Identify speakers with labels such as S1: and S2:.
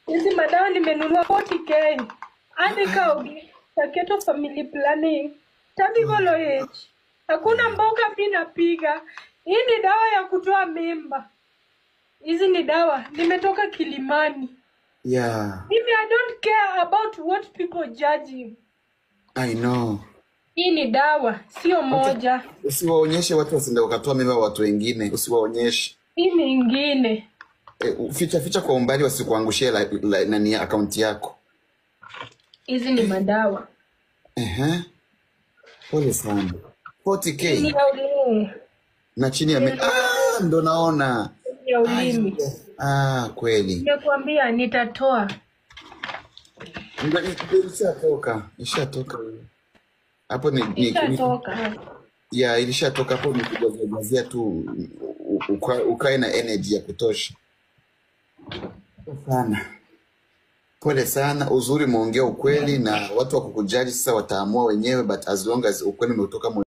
S1: Hizi madawa nimenunua 40k. Andika Saketo family planning. Tabibolo age. Hakuna mboga pinapiga. Hii ni dawa ya kutoa mimba. Hizi ni dawa nimetoka Kilimani.
S2: Yeah.
S1: Mimi I don't care about what people judging.
S2: I know.
S1: Hii ni dawa, sio moja.
S2: Usiwaonyeshe watu wasinde wakatoa mimba watu wengine, usiwaonyeshe.
S1: Hii ni ingine.
S2: Ficha kwa umbali wasikuangushie nani account yako.
S1: Hizi ni madawa.
S2: Pole sana. 40k.
S1: Ni ya ulimi.
S2: Na chini ya ndo naona.
S1: Ya ulimi.
S2: Kweli.
S1: Nimekuambia nitatoa.
S2: Ishatoka. Hapo ni
S1: ishatoka.
S2: Ya ilishatoka hapo ni kujazia tu ukae na energy ya kutosha. Sana. Pole sana, uzuri muongea ukweli na watu wa kukujali sasa wataamua wenyewe, but as long as ukweli umetoka